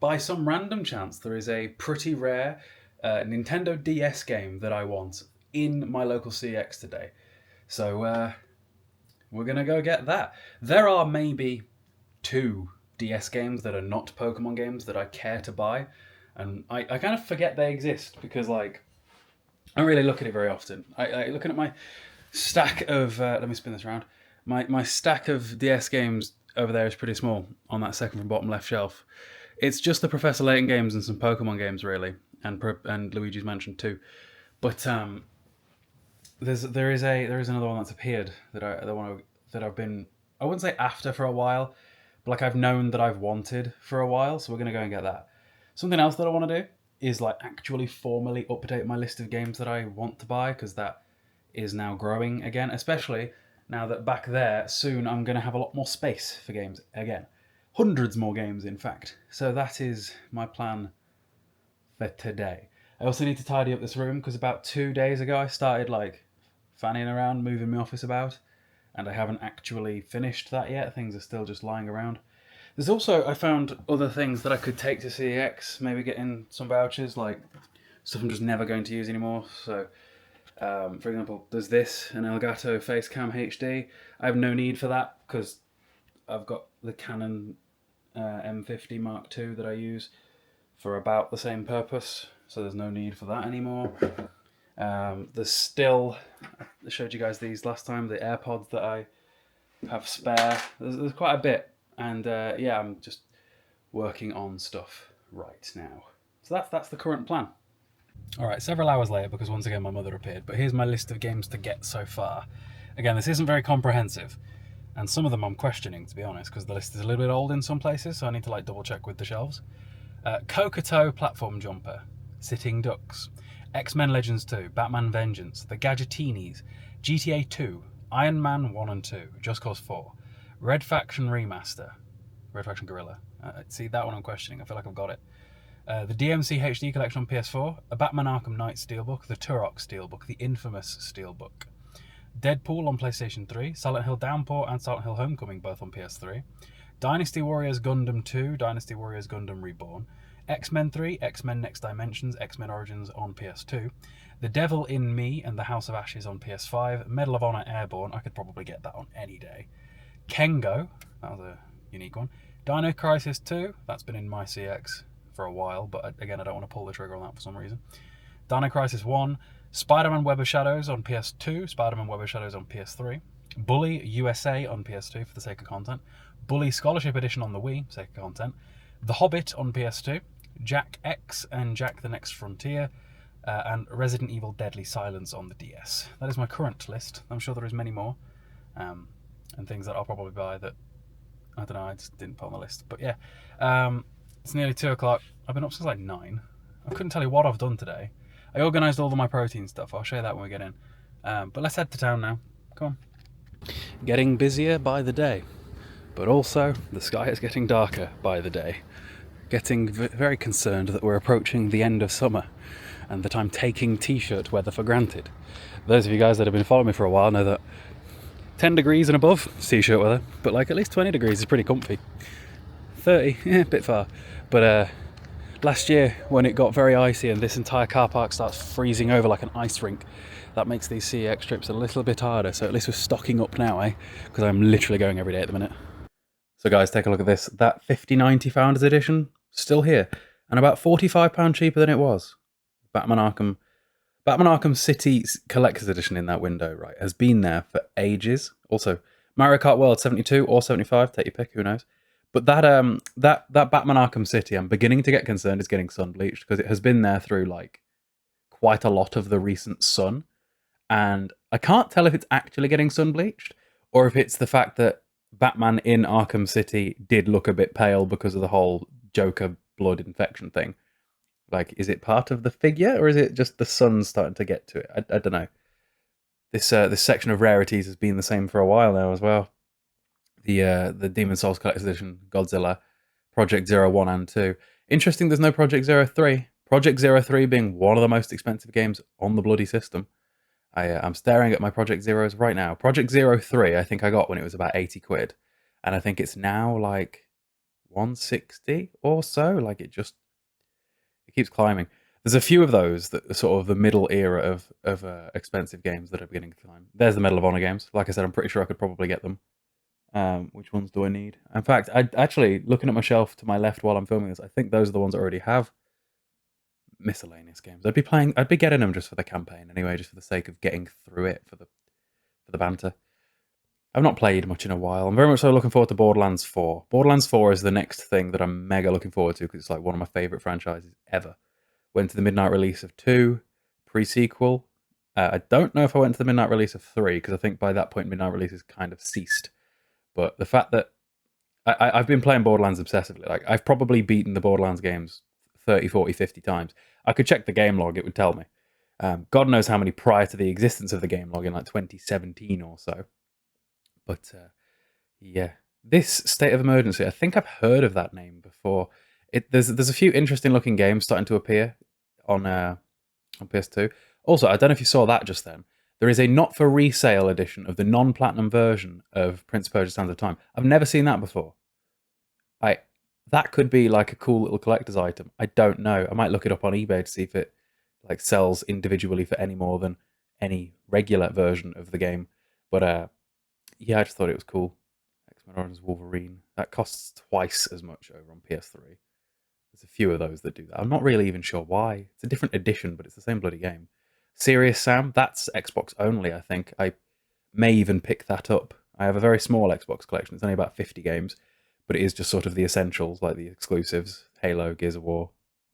by some random chance, there is a pretty rare Nintendo DS game that I want in my local CEX today. So we're going to go get that. There are maybe two DS games that are not Pokemon games that I care to buy. And I kind of forget they exist because, like, I don't really look at it very often. Looking at my stack of, let me spin this around. My stack of DS games over there is pretty small on that second from bottom left shelf. It's just the Professor Layton games and some Pokemon games, really, and Luigi's Mansion 2. But there is another one that's appeared that I've been, I wouldn't say after for a while, but like I've known that I've wanted for a while. So we're gonna go and get that. Something else that I want to do is like actually formally update my list of games that I want to buy, because that is now growing again, especially now that back there soon I'm going to have a lot more space for games again. Hundreds more games, in fact. So that is my plan for today. I also need to tidy up this room because about 2 days ago I started like fanning around, moving my office about, and I haven't actually finished that yet. Things are still just lying around. There's also, I found other things that I could take to CEX, maybe getting some vouchers, like stuff I'm just never going to use anymore. So, for example, there's this, an Elgato Facecam HD. I have no need for that because I've got the Canon M50 Mark II that I use for about the same purpose, so there's no need for that anymore. There's still, I showed you guys these last time, the AirPods that I have spare. There's quite a bit, and yeah, I'm just working on stuff right now. So that's the current plan. Alright, several hours later, because once again my mother appeared, but here's my list of games to get so far. Again, this isn't very comprehensive, and some of them I'm questioning, to be honest, because the list is a little bit old in some places, so I need to like double check with the shelves. Kokoto Platform Jumper, Sitting Ducks, X-Men Legends 2, Batman Vengeance, The Gadgetinis, GTA 2, Iron Man 1 and 2, Just Cause 4, Red Faction Remaster, Red Faction Gorilla. See, that one I'm questioning, I feel like I've got it. The DMC HD Collection on PS4, a Batman Arkham Knight Steelbook, the Turok Steelbook, the infamous Steelbook, Deadpool on PlayStation 3, Silent Hill Downpour and Silent Hill Homecoming both on PS3, Dynasty Warriors Gundam 2, Dynasty Warriors Gundam Reborn, X-Men 3, X-Men Next Dimensions, X-Men Origins on PS2, The Devil in Me and The House of Ashes on PS5, Medal of Honor Airborne, I could probably get that on any day, Kengo, that was a unique one, Dino Crisis 2, that's been in my CX for a while, but again I don't want to pull the trigger on that for some reason. Dino Crisis 1, Spider-Man Web of Shadows on PS2, Spider-Man Web of Shadows on PS3, Bully USA on PS2 for the sake of content, Bully Scholarship Edition on the Wii for the sake of content, The Hobbit on PS2, Jack X and Jack the Next Frontier, and Resident Evil Deadly Silence on the DS. That is my current list. I'm sure there is many more, and things that I'll probably buy that, I don't know, I just didn't put on the list. But yeah, it's nearly 2 o'clock. I've been up since like 9. I couldn't tell you what I've done today. I organised all of my protein stuff. I'll show you that when we get in. But let's head to town now. Come on. Getting busier by the day. But also, the sky is getting darker by the day. Getting very concerned that we're approaching the end of summer and that I'm taking t-shirt weather for granted. Those of you guys that have been following me for a while know that 10 degrees and above is t-shirt weather, but like at least 20 degrees is pretty comfy. 30, a bit far. But last year when it got very icy and this entire car park starts freezing over like an ice rink, that makes these CEX trips a little bit harder. So at least we're stocking up now, because I'm literally going every day at the minute. So guys, take a look at this. That 5090 Founders Edition, still here, and about £45 cheaper than it was. Batman Arkham City Collector's Edition in that window, right, has been there for ages. Also, Mario Kart World 72 or 75, take your pick, who knows. But that Batman Arkham City, I'm beginning to get concerned it's getting sun bleached, because it has been there through like quite a lot of the recent sun, and I can't tell if it's actually getting sun bleached or if it's the fact that Batman in Arkham City did look a bit pale because of the whole Joker blood infection thing. Like, is it part of the figure, or is it just the sun starting to get to it? I don't know. This section of rarities has been the same for a while now as well. The Demon's Souls Collector's Edition, Godzilla, Project Zero 1 and 2. Interesting there's no Project Zero 3. Project Zero 3 being one of the most expensive games on the bloody system. I'm staring at my Project Zeros right now. Project Zero 3 I think I got when it was about 80 quid. And I think it's now like 160 or so. Like it keeps climbing. There's a few of those that are sort of the middle era of expensive games that are beginning to climb. There's the Medal of Honor games. Like I said, I'm pretty sure I could probably get them. Which ones do I need? In fact, I actually, looking at my shelf to my left while I'm filming this, I think those are the ones I already have. Miscellaneous games. I'd be getting them just for the campaign anyway, just for the sake of getting through it for the banter. I've not played much in a while. I'm very much so looking forward to Borderlands 4. Borderlands 4 is the next thing that I'm mega looking forward to because it's like one of my favourite franchises ever. Went to the midnight release of 2, pre-sequel. I don't know if I went to the midnight release of 3 because I think by that point midnight releases kind of ceased. But the fact that I've been playing Borderlands obsessively. Like I've probably beaten the Borderlands games 30, 40, 50 times. I could check the game log, it would tell me. God knows how many prior to the existence of the game log in like 2017 or so. But yeah, this State of Emergency, I think I've heard of that name before. There's a few interesting looking games starting to appear on PS2. Also, I don't know if you saw that just then. There is a not for resale edition of the non-platinum version of Prince of Persia: Sands of Time. I've never seen that before. That could be like a cool little collector's item. I don't know. I might look it up on eBay to see if it like sells individually for any more than any regular version of the game. But yeah, I just thought it was cool. X-Men Origins Wolverine. That costs twice as much over on PS3. There's a few of those that do that. I'm not really even sure why. It's a different edition, but it's the same bloody game. Serious Sam, that's Xbox only, I think. I may even pick that up. I have a very small Xbox collection. It's only about 50 games, but it is just sort of the essentials, like the exclusives, Halo, Gears of War,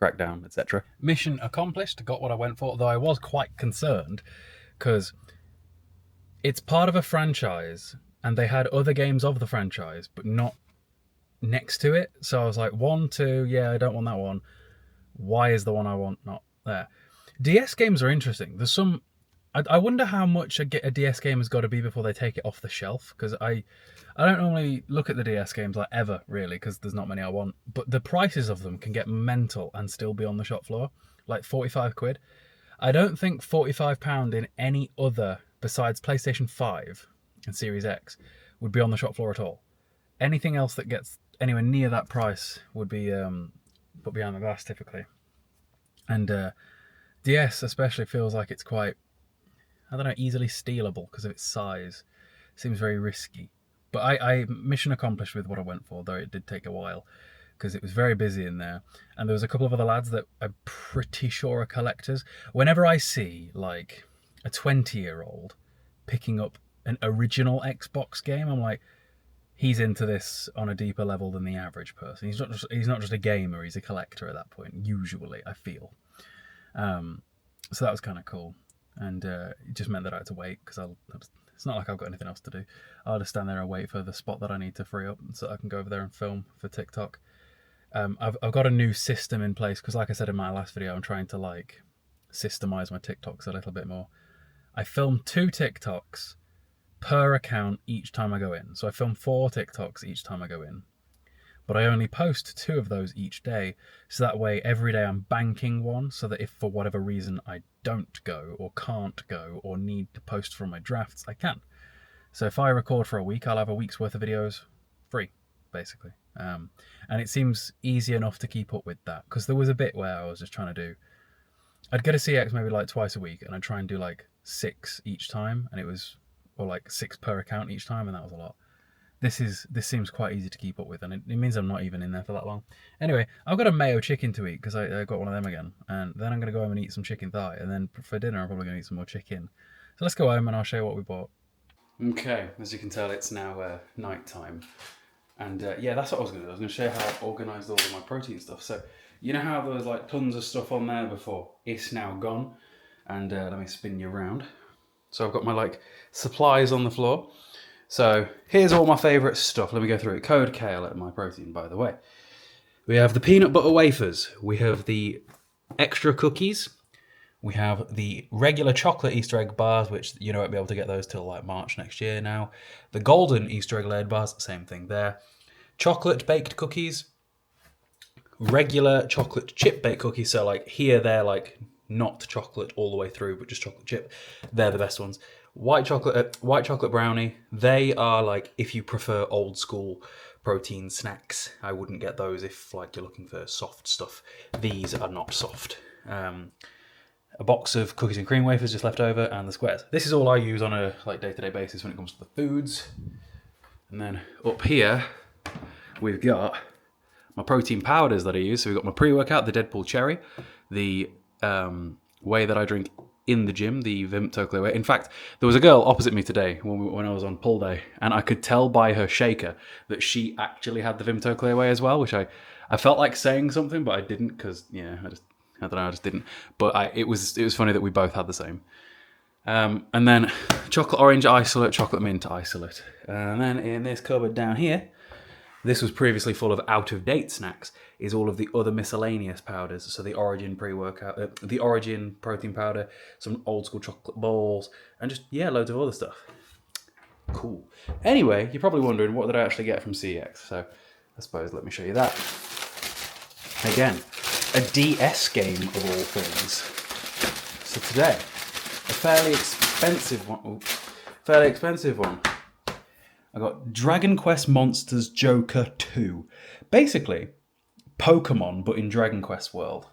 Crackdown, etc. Mission accomplished, got what I went for, though I was quite concerned, because it's part of a franchise, and they had other games of the franchise, but not next to it. So I was like, 1, 2, yeah, I don't want that one. Why is the one I want not there? DS games are interesting. There's some... I wonder how much a DS game has got to be before they take it off the shelf, because I don't normally look at the DS games like ever, really, because there's not many I want. But the prices of them can get mental and still be on the shop floor, like 45 quid. I don't think £45 in any other, besides PlayStation 5 and Series X, would be on the shop floor at all. Anything else that gets anywhere near that price would be put behind the glass, typically. And DS especially feels like it's quite, I don't know, easily stealable because of its size. Seems very risky. But I mission accomplished with what I went for, though it did take a while because it was very busy in there. And there was a couple of other lads that I'm pretty sure are collectors. Whenever I see like a 20-year-old picking up an original Xbox game, I'm like, he's into this on a deeper level than the average person. He's not just a gamer, he's a collector at that point, usually, I feel. So that was kind of cool. And it just meant that I had to wait because it's not like I've got anything else to do. I'll just stand there and wait for the spot that I need to free up so I can go over there and film for TikTok. I've got a new system in place because, like I said in my last video, I'm trying to like systemize my TikToks a little bit more. I film 2 TikToks per account each time I go in. So I film 4 TikToks each time I go in. But I only post 2 of those each day. So that way every day I'm banking one so that if for whatever reason I don't go or can't go or need to post from my drafts, I can. So if I record for a week, I'll have a week's worth of videos free, basically. And it seems easy enough to keep up with that because there was a bit where I was just trying to do, I'd get a CEX maybe like twice a week and I'd try and do like 6 each time, and it was, or like 6 per account each time, and that was a lot. This seems quite easy to keep up with, and it means I'm not even in there for that long. Anyway, I've got a mayo chicken to eat because I got one of them again, and then I'm going to go home and eat some chicken thigh, and then for dinner I'm probably going to eat some more chicken. So let's go home and I'll show you what we bought. Okay, as you can tell, it's now night time, and yeah, that's what I was going to do. I was going to show you how I organised all of my protein stuff. So you know how there was like tons of stuff on there before? It's now gone, and let me spin you around. So I've got my like supplies on the floor. So here's all my favourite stuff. Let me go through it. Code Cayle at my protein, by the way. We have the peanut butter wafers. We have the extra cookies. We have the regular chocolate Easter egg bars, which you won't be able to get those till like March next year now. The golden Easter egg layered bars, same thing there. Chocolate baked cookies. Regular chocolate chip baked cookies. So like here, they're like not chocolate all the way through, but just chocolate chip. They're the best ones. White chocolate brownie. They are like if you prefer old school protein snacks. I wouldn't get those if like you're looking for soft stuff. These are not soft. A box of cookies and cream wafers just left over, and the squares. This is all I use on a like day-to-day basis when it comes to the foods. And then up here, we've got my protein powders that I use. So we've got my pre-workout, the Deadpool Cherry, the whey that I drink in the gym, the Vimto Clear whey. In fact, there was a girl opposite me today when I was on pull day, and I could tell by her shaker that she actually had the Vimto Clear whey as well, which I felt like saying something, but I didn't because, yeah, I don't know, I just didn't. But it was funny that we both had the same. And then chocolate orange isolate, chocolate mint isolate. And then in this cupboard down here, this was previously full of out-of-date snacks, is all of the other miscellaneous powders. So the Origin pre-workout, the Origin protein powder, some old school chocolate balls, and just, yeah, loads of other stuff. Cool. Anyway, you're probably wondering, what did I actually get from CEX? So I suppose let me show you that. Again, a DS game of all things. So today, a fairly expensive one. I got Dragon Quest Monsters Joker 2. Basically, Pokemon, but in Dragon Quest world.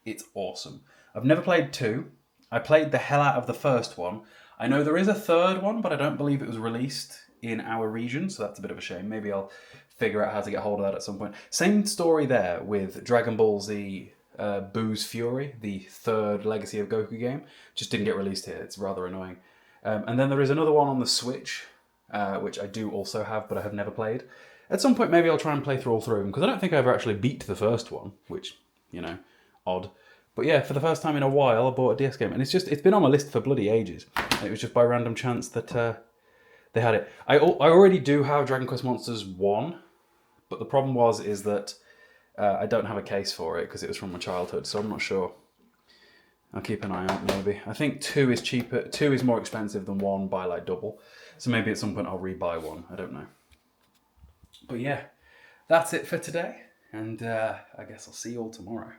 It's awesome. I've never played 2. I played the hell out of the first one. I know there is a third one, but I don't believe it was released in our region, so that's a bit of a shame. Maybe I'll figure out how to get hold of that at some point. Same story there with Dragon Ball Z Boo's Fury, the third Legacy of Goku game. Just didn't get released here. It's rather annoying. And then there is another one on the Switch, which I do also have, but I have never played. At some point, maybe I'll try and play through all three of them, because I don't think I ever actually beat the first one, which, you know, odd. But yeah, for the first time in a while, I bought a DS game, and it's been on my list for bloody ages. And it was just by random chance that they had it. I already do have Dragon Quest Monsters 1, but the problem is that I don't have a case for it, because it was from my childhood, so I'm not sure. I'll keep an eye out, maybe. I think 2 is cheaper. 2 is more expensive than 1 by like double. So maybe at some point I'll rebuy 1. I don't know. But yeah, that's it for today. And I guess I'll see you all tomorrow.